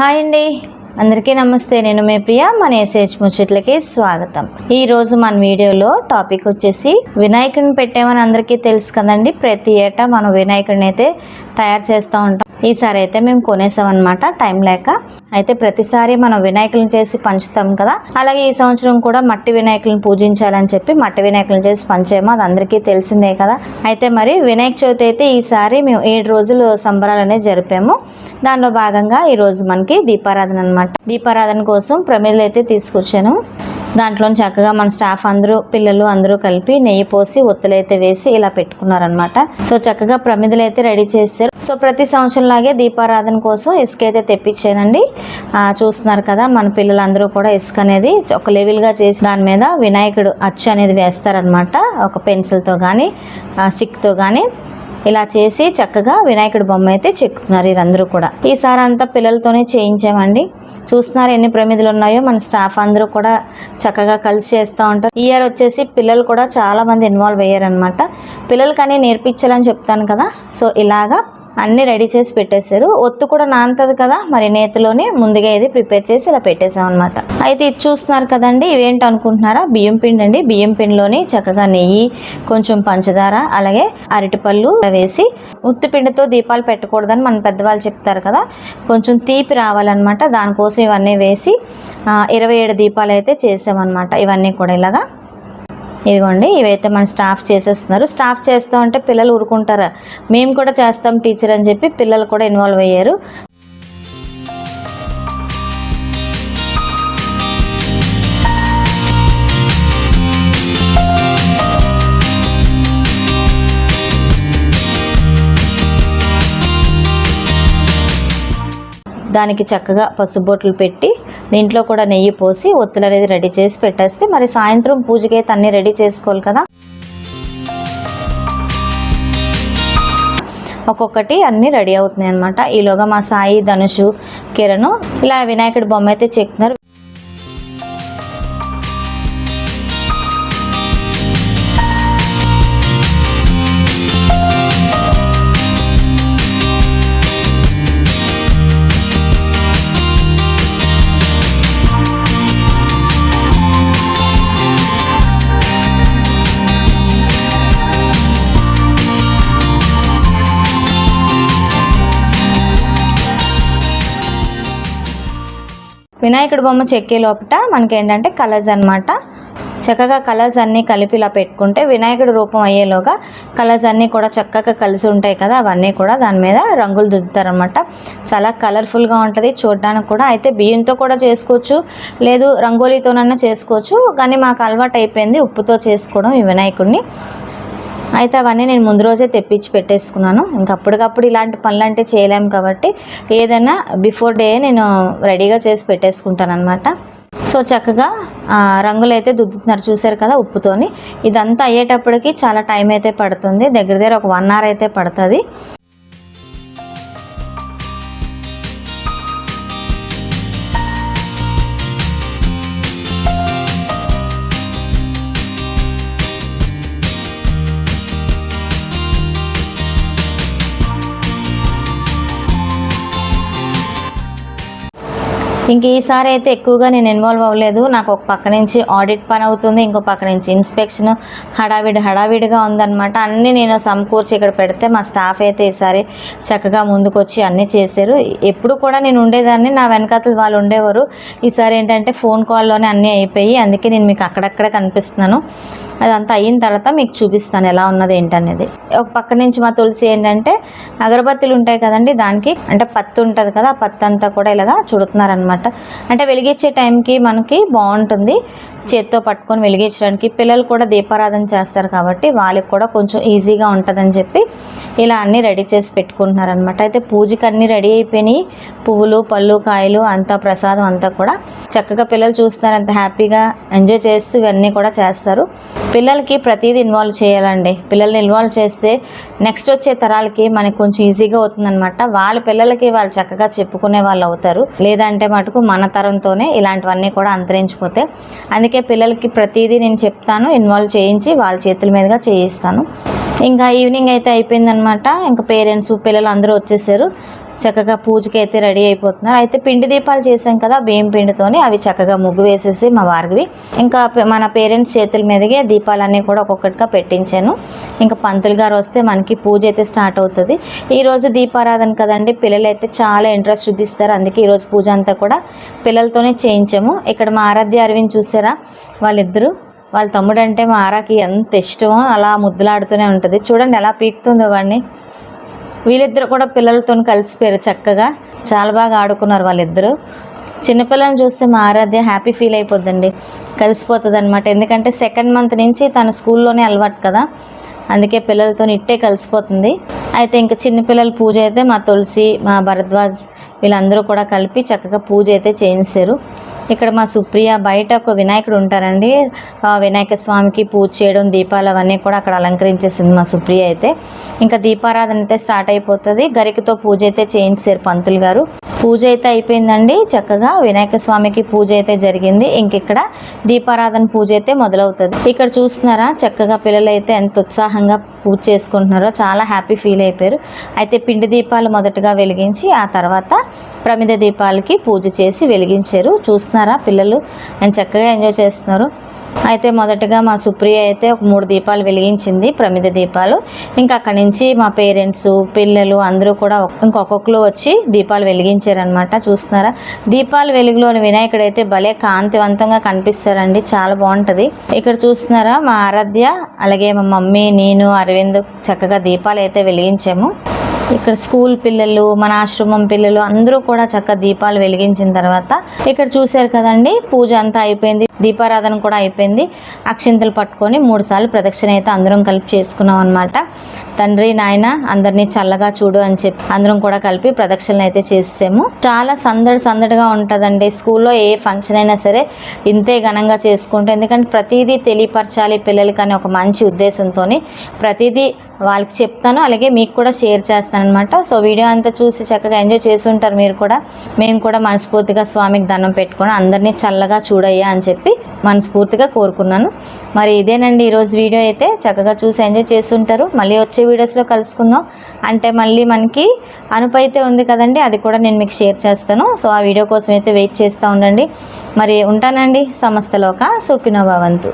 Hi అండి, అందరికీ నమస్తే. నేను మీ ప్రియ. మన ఎస్హెచ్ ముచ్చట్లకి స్వాగతం. ఈ రోజు మన వీడియోలో టాపిక్ వచ్చేసి వినాయకుడిని పెట్టామని అందరికీ తెలుసు కదండి. ప్రతి ఏటా మనం వినాయకుడిని అయితే తయారు చేస్తూ ఉంటాం. ఈసారి అయితే మేము కొనేసామన్నమాట, టైం లేక. అయితే ప్రతిసారి మనం వినాయకులను చేసి పంచుతాం కదా, అలాగే ఈ సంవత్సరం కూడా మట్టి వినాయకులను పూజించాలని చెప్పి మట్టి వినాయకులను చేసి పంచాము. అది అందరికీ తెలిసిందే కదా. అయితే మరి వినాయక చవితి అయితే ఈసారి మేము 7 రోజులు సంబరాలు అనేది జరిపాము. దానిలో భాగంగా ఈరోజు మనకి దీపారాధన అనమాట. దీపారాధన కోసం ప్రమిదలు అయితే తీసుకొచ్చాను. దాంట్లో చక్కగా మన స్టాఫ్ అందరూ, పిల్లలు అందరూ కలిపి నెయ్యి పోసి ఒత్తులైతే వేసి ఇలా పెట్టుకున్నారనమాట. సో చక్కగా ప్రమిదలు అయితే రెడీ చేశారు. సో ప్రతి సంవత్సరం లాగే దీపారాధన కోసం ఇసుక అయితే తెప్పించానండి. చూస్తున్నారు కదా, మన పిల్లలందరూ కూడా ఇసుక అనేది ఒక లెవెల్గా చేసి దాని మీద వినాయకుడు అచ్చు అనేది వేస్తారనమాట. ఒక పెన్సిల్తో కానీ స్టిక్తో కానీ ఇలా చేసి చక్కగా వినాయకుడి బొమ్మ అయితే చెక్కుతున్నారు వీరందరూ కూడా. ఈసారి అంతా పిల్లలతోనే చేయించామండి. చూస్తున్నారు ఎన్ని ప్రమిదలు ఉన్నాయో. మన స్టాఫ్ అందరూ కూడా చక్కగా కలిసి చేస్తూ ఉంటారు. ఈ ఇయర్ వచ్చేసి పిల్లలు కూడా చాలా మంది ఇన్వాల్వ్ అయ్యారనమాట. పిల్లలకని నేర్పించాలని చెప్తాను కదా. సో ఇలాగా అన్నీ రెడీ చేసి పెట్టేశారు. ఒత్తు కూడా నానుతుంది కదా, మరి నేతిలోనే ముందుగా ఇది ప్రిపేర్ చేసి ఇలా పెట్టేసాం అనమాట. అయితే ఇది చూస్తున్నారు కదండి, ఇవేంటి అనుకుంటున్నారా? బియ్యం పిండి అండి. బియ్యం పిండిలోని చక్కగా నెయ్యి, కొంచెం పంచదార, అలాగే అరటిపళ్ళు వేసి, ఉత్తి పిండితో దీపాలు పెట్టకూడదని మన పెద్దవాళ్ళు చెప్తారు కదా, కొంచెం తీపి రావాలన్నమాట. దానికోసం ఇవన్నీ వేసి 27 దీపాలు అయితే చేసామన్నమాట. ఇవన్నీ కూడా ఇలాగా ఇదిగోండి, ఇవైతే మన స్టాఫ్ చేసేస్తున్నారు. స్టాఫ్ చేస్తూ ఉంటే పిల్లలు ఊరుకుంటారా, మేము కూడా చేస్తాం టీచర్ అని చెప్పి పిల్లలు కూడా ఇన్వాల్వ్ అయ్యారు. దానికి చక్కగా పసుపు బొట్లు పెట్టి దీంట్లో కూడా నెయ్యి పోసి ఒత్తులు అనేది రెడీ చేసి పెట్టేస్తే మరి సాయంత్రం పూజకి అయితే అన్నీ రెడీ చేసుకోవాలి కదా. ఒక్కొక్కటి అన్నీ రెడీ అవుతున్నాయి అనమాట. ఈలోగా మా సాయి, ధనుషు, కిరణ్ ఇలా వినాయకుడి బొమ్మ అయితే చెక్కుతున్నారు. వినాయకుడి బొమ్మ చెక్కే లోపల మనకి ఏంటంటే కలర్స్ అనమాట. చక్కగా కలర్స్ అన్నీ కలిపి ఇలా పెట్టుకుంటే వినాయకుడి రూపం అయ్యేలోగా కలర్స్ అన్నీ కూడా చక్కగా కలిసి ఉంటాయి కదా, అవన్నీ కూడా దాని మీద రంగులు దిద్దుతారనమాట. చాలా కలర్ఫుల్గా ఉంటుంది చూడడానికి కూడా. అయితే బియ్యంతో కూడా చేసుకోవచ్చు, లేదు రంగోలీతోనన్నా చేసుకోవచ్చు. కానీ మాకు అలవాటు అయిపోయింది ఉప్పుతో చేసుకోవడం ఈ వినాయకుడిని. అయితే అవన్నీ నేను ముందు రోజే తెప్పించి పెట్టేసుకున్నాను. ఇంకా అప్పటికప్పుడు ఇలాంటి పనులు అంటే చేయలేము కాబట్టి ఏదైనా బిఫోర్ డే నేను రెడీగా చేసి పెట్టేసుకుంటాను అనమాట. సో చక్కగా రంగులు అయితే దుద్దుతున్నారు, చూసారు కదా ఉప్పుతోని. ఇదంతా అయ్యేటప్పటికి చాలా టైం అయితే పడుతుంది, దగ్గర ఒక 1 hour అయితే పడుతుంది. ఇంక ఈసారి అయితే ఎక్కువగా నేను ఇన్వాల్వ్ అవ్వలేదు. నాకు ఒక పక్క నుంచి ఆడిట్ పని అవుతుంది, ఇంకో పక్క నుంచి ఇన్స్పెక్షన్, హడావిడిగా ఉందన్నమాట. అన్నీ నేను సమకూర్చి ఇక్కడ పెడితే మా స్టాఫ్ అయితే ఈసారి చక్కగా ముందుకొచ్చి అన్నీ చేశారు. ఎప్పుడు కూడా నేను ఉండేదాన్ని, నా వెనకాతలు వాళ్ళు ఉండేవారు. ఈసారి ఏంటంటే ఫోన్ కాల్లోనే అన్నీ అయిపోయి, అందుకే నేను మీకు అక్కడక్కడే కనిపిస్తున్నాను. అదంతా అయిన తర్వాత మీకు చూపిస్తాను ఎలా ఉన్నది ఏంటనేది. ఒక పక్క నుంచి మా తులసి ఏంటంటే అగరబత్తులు ఉంటాయి కదండి, దానికి అంటే పత్తి ఉంటుంది కదా, ఆ పత్తి అంతా కూడా ఇలాగా చుడుతున్నారనమాట. అంటే వెలిగించే టైంకి మనకి బాగుంటుంది చేత్తో పట్టుకొని వెలిగించడానికి. పిల్లలు కూడా దీపారాధన చేస్తారు కాబట్టి వాళ్ళకి కూడా కొంచెం ఈజీగా ఉంటుందని చెప్పి ఇలా అన్నీ రెడీ చేసి పెట్టుకుంటున్నారనమాట. అయితే పూజకి అన్నీ రెడీ అయిపోయినాయి, పువ్వులు, పళ్ళు, కాయలు అంతా, ప్రసాదం అంతా కూడా చక్కగా పిల్లలు చూస్తున్నారు, అంత హ్యాపీగా ఎంజాయ్ చేస్తూ ఇవన్నీ కూడా చేస్తారు. పిల్లలకి ప్రతిదీ ఇన్వాల్వ్ చేయాలండి. పిల్లల్ని ఇన్వాల్వ్ చేస్తే నెక్స్ట్ వచ్చే తరాలకి మనకి కొంచెం ఈజీగా అవుతుందన్నమాట. వాళ్ళ పిల్లలకి వాళ్ళు చక్కగా చెప్పుకునే వాళ్ళు అవుతారు. లేదంటే మటుకు మన తరంతోనే ఇలాంటివన్నీ కూడా అంతరించిపోతాయి. అందుకే పిల్లలకి ప్రతిదీ నేను చెప్తాను, ఇన్వాల్వ్ చేయించి వాళ్ళ చేతుల మీదుగా చేయిస్తాను. ఇంకా ఈవినింగ్ అయితే అయిపోయిందనమాట. ఇంకా పేరెంట్స్, పిల్లలు అందరూ వచ్చేసారు. చక్కగా పూజకి అయితే రెడీ అయిపోతున్నారు. అయితే పిండి దీపాలు చేసాం కదా బియ్యం పిండితోని, అవి చక్కగా ముగ్గు వేసేసి మా వారివి ఇంకా మన పేరెంట్స్ చేతుల మీదకి దీపాలన్నీ కూడా ఒక్కొక్కటిగా పెట్టించాను. ఇంకా పంతులు గారు వస్తే మనకి పూజ అయితే స్టార్ట్ అవుతుంది. ఈరోజు దీపారాధన కదండి, పిల్లలు అయితే చాలా ఇంట్రెస్ట్ చూపిస్తారు. అందుకే ఈరోజు పూజ అంతా కూడా పిల్లలతోనే చేయించాము. ఇక్కడ మా ఆరాధ్య అరవింద్ చూసారా, వాళ్ళిద్దరూ వాళ్ళ తమ్ముడు అంటే మా ఆరాకి ఎంత ఇష్టమో అలా ముద్దులాడుతూనే ఉంటుంది. చూడండి ఎలా పీకుతుందో వాడిని. వీళ్ళిద్దరు కూడా పిల్లలతో కలిసిపోయారు, చక్కగా చాలా బాగా ఆడుకున్నారు వాళ్ళిద్దరూ. చిన్నపిల్లల్ని చూస్తే మా ఆరాధ్య హ్యాపీ ఫీల్ అయిపోద్దండి, కలిసిపోతుంది అనమాట. ఎందుకంటే సెకండ్ మంత్ నుంచి తన స్కూల్లోనే అలవాటు కదా, అందుకే పిల్లలతో ఇట్టే కలిసిపోతుంది. అయితే ఇంకా చిన్నపిల్లల పూజ అయితే మా తులసి, మా భరద్వాజ్ వీళ్ళందరూ కూడా కలిపి చక్కగా పూజ అయితే చేయించారు. ఇక్కడ మా సుప్రియ బయట ఒక వినాయకుడు ఉంటారండి, వినాయక స్వామికి పూజ చేయడం, దీపాలు అవన్నీ కూడా అక్కడ అలంకరించేసింది మా సుప్రియ అయితే. ఇంకా దీపారాధన అయితే స్టార్ట్ అయిపోతుంది. గరికతో పూజ అయితే చేయించారు పంతులు గారు. పూజ అయితే అయిపోయిందండి, చక్కగా వినాయక స్వామికి పూజ అయితే జరిగింది. ఇంక ఇక్కడ దీపారాధన పూజ అయితే మొదలవుతుంది. ఇక్కడ చూస్తున్నారా చక్కగా పిల్లలు అయితే ఎంత ఉత్సాహంగా పూజ చేసుకుంటున్నారో, చాలా హ్యాపీ ఫీల్ అయిపోయారు. అయితే పిండి దీపాలు మొదటగా వెలిగించి ఆ తర్వాత ప్రమిద దీపాలకి పూజ చేసి వెలిగించారు. చూస్తున్నారా పిల్లలు ఎంత చక్కగా ఎంజాయ్ చేస్తున్నారు. అయితే మొదటగా మా సుప్రియ అయితే ఒక 3 దీపాలు వెలిగించింది, ప్రమిద దీపాలు. ఇంకా అక్కడి నుంచి మా పేరెంట్స్, పిల్లలు అందరూ కూడా ఇంకొకరు వచ్చి దీపాలు వెలిగించారనమాట. చూస్తున్నారా దీపాలు వెలుగులోని వినాయకుడు అయితే భలే కాంతివంతంగా కనిపిస్తారండి, చాలా బాగుంటుంది. ఇక్కడ చూస్తున్నారా మా ఆరాధ్య, అలాగే మా మమ్మీ, నేను, అరవింద్ చక్కగా దీపాలు అయితే వెలిగించాము. ఇక్కడ స్కూల్ పిల్లలు, మన ఆశ్రమం పిల్లలు అందరూ కూడా చక్కగా దీపాలు వెలిగించిన తర్వాత ఇక్కడ చూశారు కదండి, పూజ అంతా అయిపోయింది, దీపారాధన కూడా అయిపోయింది. అక్షింతలు పట్టుకొని 3 సార్లు ప్రదక్షిణ అయితే అందరం కలిపి చేసుకున్నాం అనమాట. తండ్రి నాయన అందరినీ చల్లగా చూడు అని చెప్పి అందరం కూడా కలిపి ప్రదక్షిణలు అయితే చేసాము. చాలా సందడిగా ఉంటుందండి. స్కూల్లో ఏ ఫంక్షన్ అయినా సరే ఇంతే ఘనంగా చేసుకుంటాం, ఎందుకంటే ప్రతిదీ తెలియపరచాలి పిల్లలకి అనే ఒక మంచి ఉద్దేశంతో ప్రతిదీ వాళ్ళకి చెప్తాను, అలాగే మీకు కూడా షేర్ చేస్తాను అనమాట. సో వీడియో అంతా చూసి చక్కగా ఎంజాయ్ చేసి ఉంటారు మీరు కూడా. మేము కూడా మనస్ఫూర్తిగా స్వామికి దండం పెట్టుకొని అందరినీ చల్లగా చూడయ్యా అని చెప్పి మనస్ఫూర్తిగా కోరుకున్నాను. మరి ఇదేనండి ఈరోజు వీడియో అయితే, చక్కగా చూసి ఎంజాయ్ చేసి ఉంటారు. మళ్ళీ వచ్చే వీడియోస్లో కలుసుకుందాం. అంటే మళ్ళీ మనకి అనుపు అయితే ఉంది కదండి, అది కూడా నేను మీకు షేర్ చేస్తాను. సో ఆ వీడియో కోసం అయితే వెయిట్ చేస్తూ ఉండండి. మరి ఉంటానండి. సమస్తలోక సుఖినో భవంతు.